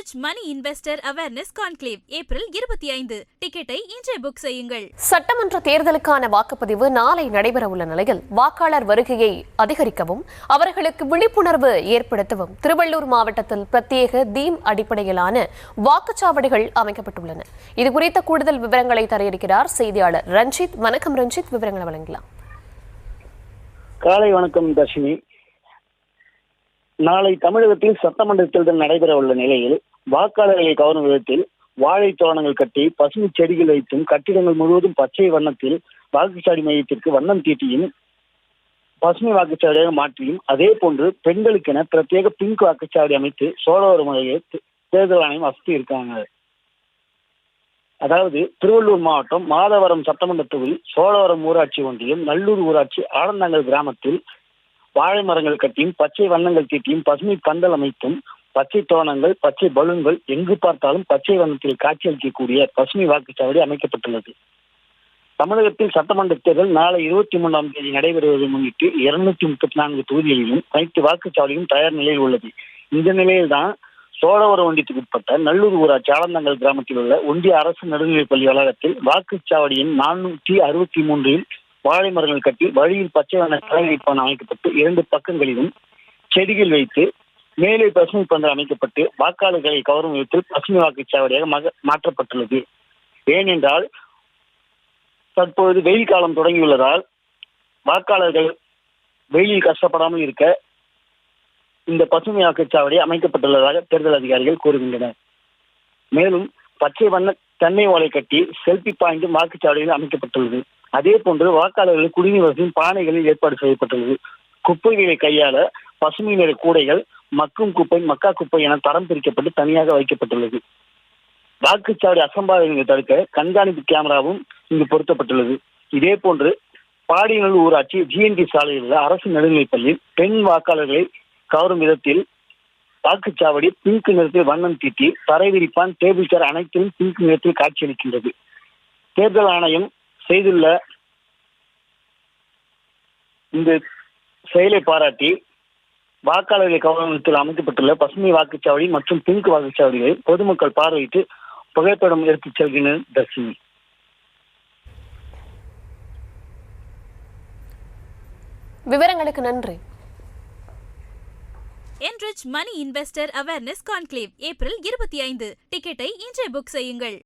Enrich Money Investor Awareness Conclave April 25 டிக்கெட்டை இன்றே book செய்யுங்கள். சட்டமன்ற தேர்தலுக்கான வாக்குப்பதிவு நாளை நடைபெறவுள்ள நிலையில் வாக்காளர் வருகையை அதிகரிக்கவும் அவர்களுக்கு விழிப்புணர்வு ஏற்படுத்தவும் திருவள்ளூர் மாவட்டத்தில் பிரத்யேக தீம் அடிப்படையிலான வாக்குச்சாவடிகள் அமைக்கப்பட்டுள்ளன. இதுகுறித்த கூடுதல் விவரங்களை தர இருக்கிறார் செய்தியாளர் ரஞ்சித். வணக்கம் ரஞ்சித், விவரங்களை வழங்கலாம். காலை வணக்கம் தர்ஷினி. நாளை தமிழகத்தில் சட்டமன்ற தேர்தல் நடைபெற உள்ள நிலையில் வாக்காளர்களை கவரும் விதத்தில் வாழை தோரணங்கள் கட்டி பசுமை செடிகள் வைத்தும் கட்டிடங்கள் முழுவதும் பச்சை வண்ணத்தில் வாக்குச்சாவடி மையத்திற்கு வண்ணம் தீட்டியும் பசுமை வாக்குச்சாவடியாக மாற்றியும் அதே போன்று பெண்களுக்கென பிரத்யேக பிங்க் வாக்குச்சாவடி அமைத்து சோழவர முறையை தேர்தல் ஆணையம் வசதி இருக்காங்க. அதாவது திருவள்ளூர் மாவட்டம் மாதவரம் சட்டமன்ற தொகுதி சோழவரம் ஊராட்சி ஒன்றியம் நல்லூர் ஊராட்சி ஆனந்தங்கள் கிராமத்தில் வாழை மரங்கள் கட்டியும் பச்சை வண்ணங்கள் தீட்டியும் பசுமை பந்தல் அமைத்தும் பச்சை தோரணங்கள் பச்சை பலூன்கள் எங்கு பார்த்தாலும் பச்சை வண்ணத்தில் காட்சியளிக்கக்கூடிய பசுமை வாக்குச்சாவடி அமைக்கப்பட்டுள்ளது. தமிழகத்தில் சட்டமன்ற தேர்தல் நாளை 23ஆம் தேதி நடைபெறுவதை முன்னிட்டு 234 தொகுதிகளிலும் அனைத்து வாக்குச்சாவடியும் தயார் நிலையில் உள்ளது. இந்த நிலையில்தான் சோழவரம் ஒன்றியத்துக்கு உட்பட்ட நல்லூர் ஊராட்சி ஆனந்தங்கள் கிராமத்தில் உள்ள ஒன்றிய அரசு நடுநிலைப்பள்ளி வளாகத்தில் வாக்குச்சாவடியின் 463 வாழை மரங்கள் கட்டி வழியில் பச்சை வண்ண கலைப்பான அமைக்கப்பட்டு 2 பக்கங்களிலும் செடிகள் வைத்து மேலே பசுமை பந்தல் அமைக்கப்பட்டு வாக்காளர்களை கவரும் விதத்தில் பசுமை வாக்குச்சாவடியாக மாற்றப்பட்டுள்ளது. ஏனென்றால் தற்பொழுது வெயில் காலம் தொடங்கியுள்ளதால் வாக்காளர்கள் வெயிலில் கஷ்டப்படாமல் இருக்க இந்த பசுமை வாக்குச்சாவடி அமைக்கப்பட்டுள்ளதாக தேர்தல் அதிகாரிகள் கூறுகின்றனர். மேலும் பச்சை வண்ண தென்னை ஓலை கட்டி செல்பி பாயிண்டும் வாக்குச்சாவடியில் அமைக்கப்பட்டுள்ளது. அதே போன்று வாக்காளர்கள் குடிநீர் வசதியும் பானைகளில் ஏற்பாடு செய்யப்பட்டுள்ளது. குப்பைகளை கையாள பசுமை நிற கூடைகள் மக்கும் குப்பை மக்கா குப்பை என தரம் பிரிக்கப்பட்டு தனியாக வைக்கப்பட்டுள்ளது. வாக்குச்சாவடி அசம்பாவிதங்களை தடுக்க கண்காணிப்பு கேமராவும் இங்கு பொருத்தப்பட்டுள்ளது. இதே போன்று பாடியநல்லூர் ஊராட்சி GNT சாலையில் உள்ள அரசு நடுநிலைப்பள்ளியில் பெண் வாக்காளர்களை கவரும் விதத்தில் வாக்குச்சாவடி பிங்க் நிறத்தில் வண்ணம் தீட்டி தரை விரிப்பான் டேபிள் சேர் அனைத்திலும் பிங்க் நிறத்தில் காட்சியளிக்கின்றது. தேர்தல் ஆணையம் செய்துள்ள இந்த செயலை பாராட்டி வாக்காளர்களை கவனத்தில் அமைக்கப்பட்டுள்ள பசுமை வாக்குச்சாவடி மற்றும் பிங்க் வாக்குச்சாவடிகளை பொதுமக்கள் பார்வையிட்டு புகைப்படம் எடுத்துச் செல்கின்றனர். தர்ஷினி, விவரங்களுக்கு நன்றி. Enrich Money Investor Awareness Conclave April 25 டிக்கெட்டை இன்றே புக் செய்யுங்கள்.